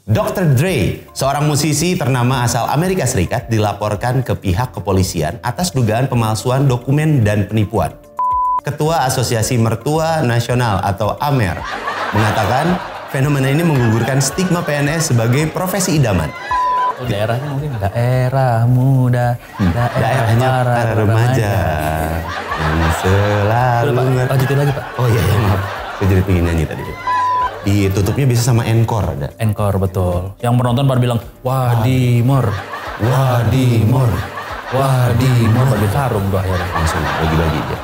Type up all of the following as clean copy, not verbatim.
Dr. Dre, seorang musisi ternama asal Amerika Serikat, dilaporkan ke pihak kepolisian atas dugaan pemalsuan dokumen dan penipuan. Ketua Asosiasi Mertua Nasional atau AMER mengatakan fenomena ini menggugurkan stigma PNS sebagai profesi idaman. Daerahnya mungkin daerah muda, daerahnya para remaja yang selalu lanjutin lagi Pak. Oh iya, maaf, saya jadi pengen nyanyi tadi. Ditutupnya bisa sama encore ada. Encore betul. Yang penonton pada bilang Wadimor, Wadimor, Wadimor, bagi sarung tuh akhirnya. Langsung bagi-bagi aja.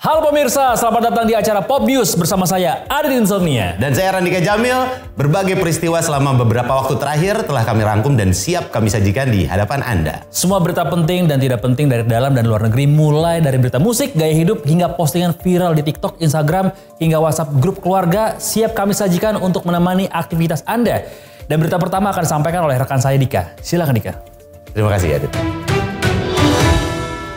Halo pemirsa, selamat datang di acara Pop News bersama saya Adit Insomnia. Dan saya Randika Jamil. Berbagai peristiwa selama beberapa waktu terakhir telah kami rangkum dan siap kami sajikan di hadapan Anda. Semua berita penting dan tidak penting dari dalam dan luar negeri, mulai dari berita musik, gaya hidup, hingga postingan viral di TikTok, Instagram, hingga WhatsApp grup keluarga, siap kami sajikan untuk menemani aktivitas Anda. Dan berita pertama akan disampaikan oleh rekan saya Dika. Silakan Dika. Terima kasih Adit.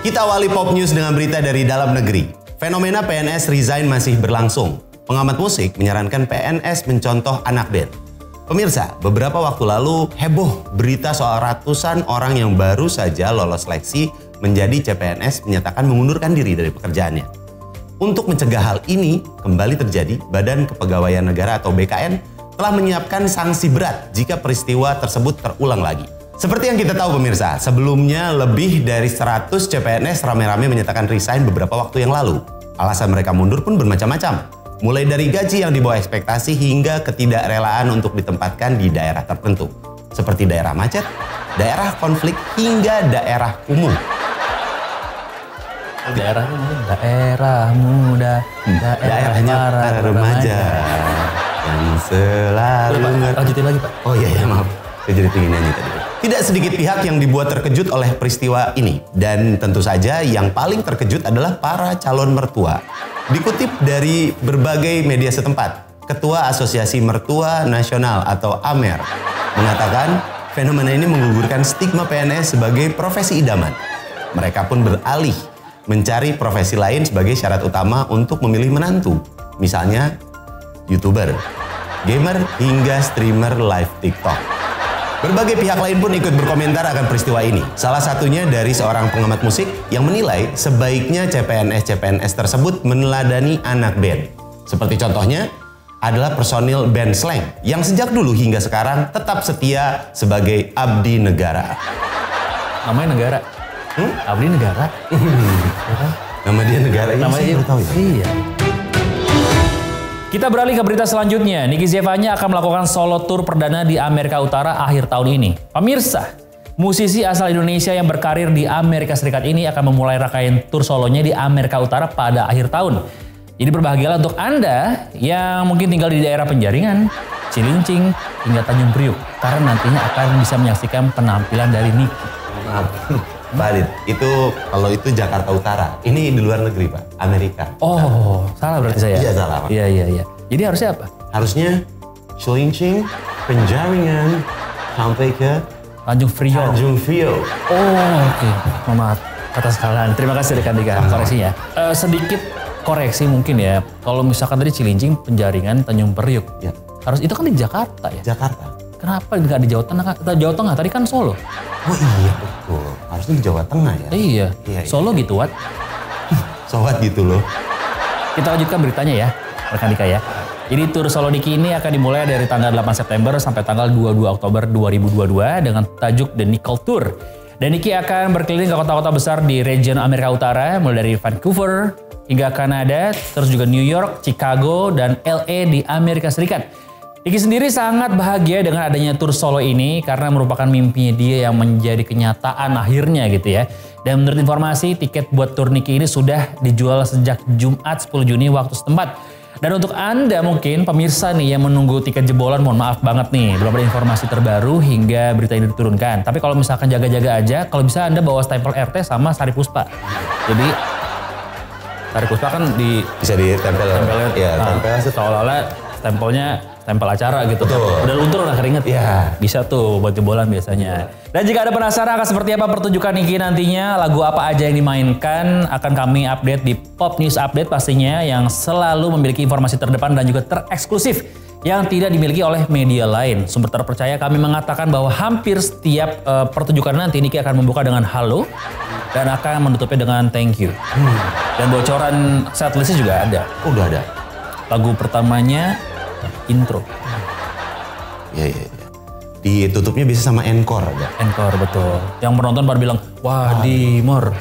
Kita awali Pop News dengan berita dari dalam negeri. Fenomena PNS resign masih berlangsung. Pengamat musik menyarankan PNS mencontoh anak band. Pemirsa, beberapa waktu lalu heboh berita soal ratusan orang yang baru saja lolos seleksi menjadi CPNS menyatakan mengundurkan diri dari pekerjaannya. Untuk mencegah hal ini kembali terjadi, Badan Kepegawaian Negara atau BKN telah menyiapkan sanksi berat jika peristiwa tersebut terulang lagi. Seperti yang kita tahu pemirsa, sebelumnya lebih dari 100 CPNS rame-rame menyatakan resign beberapa waktu yang lalu. Alasan mereka mundur pun bermacam-macam. Mulai dari gaji yang di bawah ekspektasi hingga ketidakrelaan untuk ditempatkan di daerah tertentu. Seperti daerah macet, daerah konflik, hingga daerah kumuh. Daerahnya mungkin daerah muda, daerahnya para remaja yang selalu lanjutin lagi Pak. Oh iya, maaf. Saya jadi pengen nyanyi tadi. Tidak sedikit pihak yang dibuat terkejut oleh peristiwa ini. Dan tentu saja yang paling terkejut adalah para calon mertua. Dikutip dari berbagai media setempat, Ketua Asosiasi Mertua Nasional atau AMER mengatakan fenomena ini menggugurkan stigma PNS sebagai profesi idaman. Mereka pun beralih mencari profesi lain sebagai syarat utama untuk memilih menantu. Misalnya YouTuber, gamer, hingga streamer live TikTok. Berbagai pihak lain pun ikut berkomentar akan peristiwa ini. Salah satunya dari seorang pengamat musik yang menilai sebaiknya CPNS tersebut meneladani anak band. Seperti contohnya adalah personil band Slang yang sejak dulu hingga sekarang tetap setia sebagai abdi negara. Namanya negara? Abdi negara? Nama dia negara, namanya saya tahu ya. Iya. Kita beralih ke berita selanjutnya. Nicky Zevanya akan melakukan solo tour perdana di Amerika Utara akhir tahun ini. Pemirsa, musisi asal Indonesia yang berkarir di Amerika Serikat ini akan memulai rangkaian tour solonya di Amerika Utara pada akhir tahun. Jadi berbahagialah untuk Anda yang mungkin tinggal di daerah Penjaringan, Cilincing, hingga Tanjung Priuk. Karena nantinya akan bisa menyaksikan penampilan dari Nicky. Pak Adit, kalau itu Jakarta Utara. Ini di luar negeri Pak, Amerika. Oh, salah berarti saya. Iya salah Pak. Iya. Jadi harusnya apa? Harusnya Cilincing, Penjaringan, sampai ke Tanjung Priok. Tanjung Priok. Oh, oke. Maaf atas kesalahan. Terima kasih rekan Dika koreksinya. Sedikit koreksi mungkin ya. Kalau misalkan tadi Cilincing, Penjaringan, Tanjung Priok. Ya. Harus itu kan di Jakarta ya? Jakarta. Kenapa nggak di Jawa Tengah? Jawa Tengah tadi kan Solo. Oh iya betul. Harusnya di Jawa Tengah ya. Iya. Solo gitu Wat. Sobat gitu loh. Kita lanjutkan beritanya ya, rekan Dika ya. Jadi tur solo Nicky ini akan dimulai dari tanggal 8 September sampai tanggal 22 Oktober 2022 dengan tajuk The Nickel Tour. Dan Nicky akan berkeliling ke kota-kota besar di region Amerika Utara, mulai dari Vancouver hingga Kanada, terus juga New York, Chicago, dan LA di Amerika Serikat. Nicky sendiri sangat bahagia dengan adanya tur solo ini karena merupakan mimpinya dia yang menjadi kenyataan akhirnya gitu ya. Dan menurut informasi, tiket buat tur Nicky ini sudah dijual sejak Jumat 10 Juni waktu setempat. Dan untuk Anda mungkin pemirsa nih yang menunggu tiket jebolan, mohon maaf banget nih, belum ada informasi terbaru hingga berita ini diturunkan. Tapi kalau misalkan jaga-jaga aja, kalau bisa Anda bawa stempel RT sama Sari Puspa. Jadi Sari Puspa kan bisa ditempel. Ya, tempel seolah-olah stempelnya stempel acara gitu. Betul. Udah luntur udah keringet. Iya. Bisa tuh buat jebolan biasanya. Dan jika ada penasaran akan seperti apa pertunjukan Niki nantinya, lagu apa aja yang dimainkan, akan kami update di Pop News Update pastinya yang selalu memiliki informasi terdepan dan juga tereksklusif yang tidak dimiliki oleh media lain. Sumber terpercaya kami mengatakan bahwa hampir setiap pertunjukan nanti Niki akan membuka dengan halo dan akan menutupnya dengan thank you. Dan bocoran setlistnya juga ada. Udah ada. Lagu pertamanya intro. Iya. Ditutupnya bisa sama encore ada. Encore betul. Yang penonton pada bilang, wah Dimor.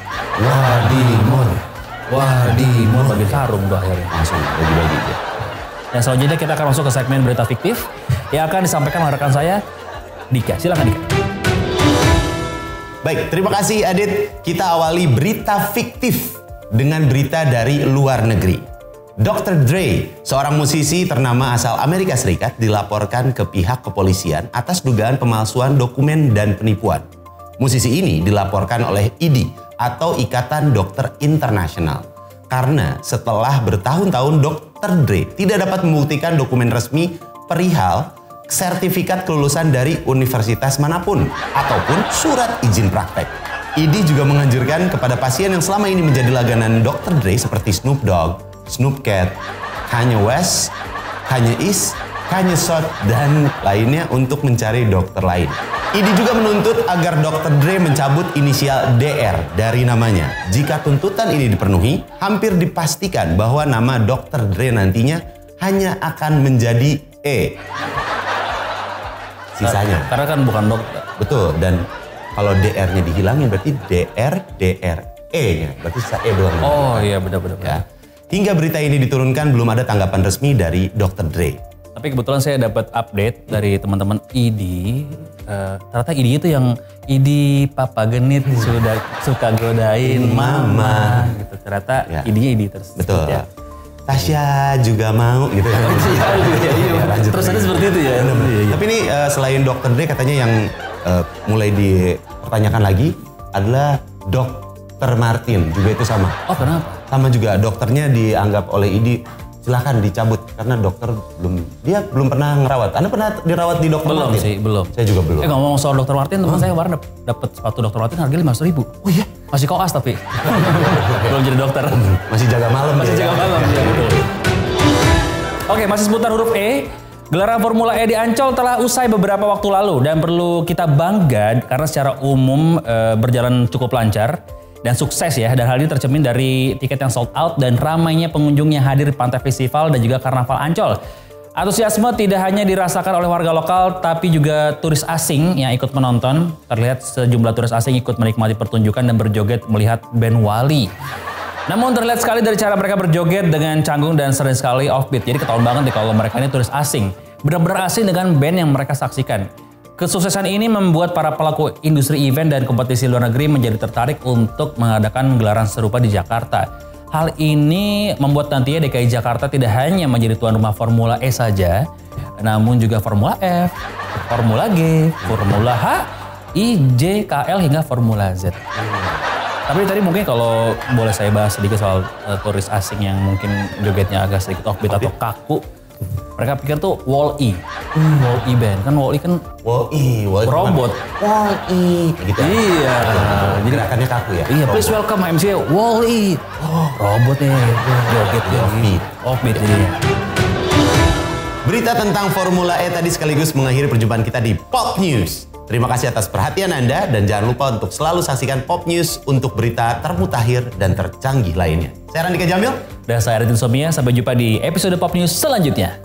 Bagi sarung tuh akhirnya. Langsung bagi-bagi dia. Dan selanjutnya kita akan masuk ke segmen berita fiktif yang akan disampaikan oleh rekan saya, Dika. Silakan Dika. Baik, terima kasih Adit. Kita awali berita fiktif dengan berita dari luar negeri. Dr. Dre, seorang musisi ternama asal Amerika Serikat, dilaporkan ke pihak kepolisian atas dugaan pemalsuan dokumen dan penipuan. Musisi ini dilaporkan oleh IDI atau Ikatan Dokter Internasional karena setelah bertahun-tahun Dr. Dre tidak dapat membuktikan dokumen resmi perihal sertifikat kelulusan dari universitas manapun ataupun surat izin praktek. IDI juga menganjurkan kepada pasien yang selama ini menjadi langganan Dr. Dre seperti Snoop Dogg, Snoop Cat, Kanye West, Kanye East, Kanye South, dan lainnya untuk mencari dokter lain. IDI juga menuntut agar Dr. Dre mencabut inisial DR dari namanya. Jika tuntutan ini dipenuhi, hampir dipastikan bahwa nama Dr. Dre nantinya hanya akan menjadi E. Sisanya. Karena kan bukan dokter. Betul, dan kalau DR-nya dihilangin berarti E-nya. Berarti sisa E doang. Oh iya benar-benar. Ya. Hingga berita ini diturunkan belum ada tanggapan resmi dari Dr. Dre. Tapi kebetulan saya dapat update dari teman-teman IDI. Ternyata IDI itu yang IDI Papa Genit sudah suka godain Mama. Gitu. Ternyata Ya. IDI-nya IDI terus. Betul. Ya. Tasya juga mau gitu kan. Iya. Terus ada seperti itu ya. Tapi ini selain Dr. Dre katanya yang mulai dipertanyakan lagi adalah Dr. Martin juga itu sama. Oh kenapa? Sama juga dokternya dianggap oleh IDI silakan dicabut karena dokter belum pernah ngerawat. Anda pernah dirawat di Dr. Belum Martin? sih, belum. Saya juga belum. Ngomong soal Dr. Martin, teman saya kemarin dapat sepatu Dr. Martin harganya 500.000. Oh iya? Masih koas tapi. Belum jadi dokter. Masih jaga malam. Masih jaga malam. Ya, betul. Oke, masih seputar huruf E. Gelaran Formula E di Ancol telah usai beberapa waktu lalu dan perlu kita bangga karena secara umum berjalan cukup lancar dan sukses ya. Dan hal ini tercermin dari tiket yang sold out dan ramainya pengunjung yang hadir di Pantai Festival dan juga Karnaval Ancol. Antusiasme tidak hanya dirasakan oleh warga lokal tapi juga turis asing yang ikut menonton. Terlihat sejumlah turis asing ikut menikmati pertunjukan dan berjoget melihat band Wali. Namun terlihat sekali dari cara mereka berjoget dengan canggung dan sering sekali offbeat. Jadi ketahuan banget deh kalau mereka ini turis asing. Benar-benar asing dengan band yang mereka saksikan. Kesuksesan ini membuat para pelaku industri event dan kompetisi luar negeri menjadi tertarik untuk mengadakan gelaran serupa di Jakarta. Hal ini membuat nantinya DKI Jakarta tidak hanya menjadi tuan rumah Formula E saja, namun juga Formula F, Formula G, Formula H, I, J, KL hingga Formula Z. Tapi tadi mungkin kalau boleh saya bahas sedikit soal turis asing yang mungkin jogetnya agak sedikit offbeat atau kaku. Mereka pikir tuh Wall-E. Wall-E band. Kan Wall-E kan Wall-E robot. Wall-E gitu. Iya. Jadi gerakannya kaku ya. Iya, please welcome MC Wall-E. Oh, robot nih. Joget offbeat jadinya. Berita tentang Formula E tadi sekaligus mengakhiri perjumpaan kita di Pop News. Terima kasih atas perhatian Anda dan jangan lupa untuk selalu saksikan Pop News untuk berita termutakhir dan tercanggih lainnya. Saya Randika Jamil. Dan saya Arifin Somia. Sampai jumpa di episode Pop News selanjutnya.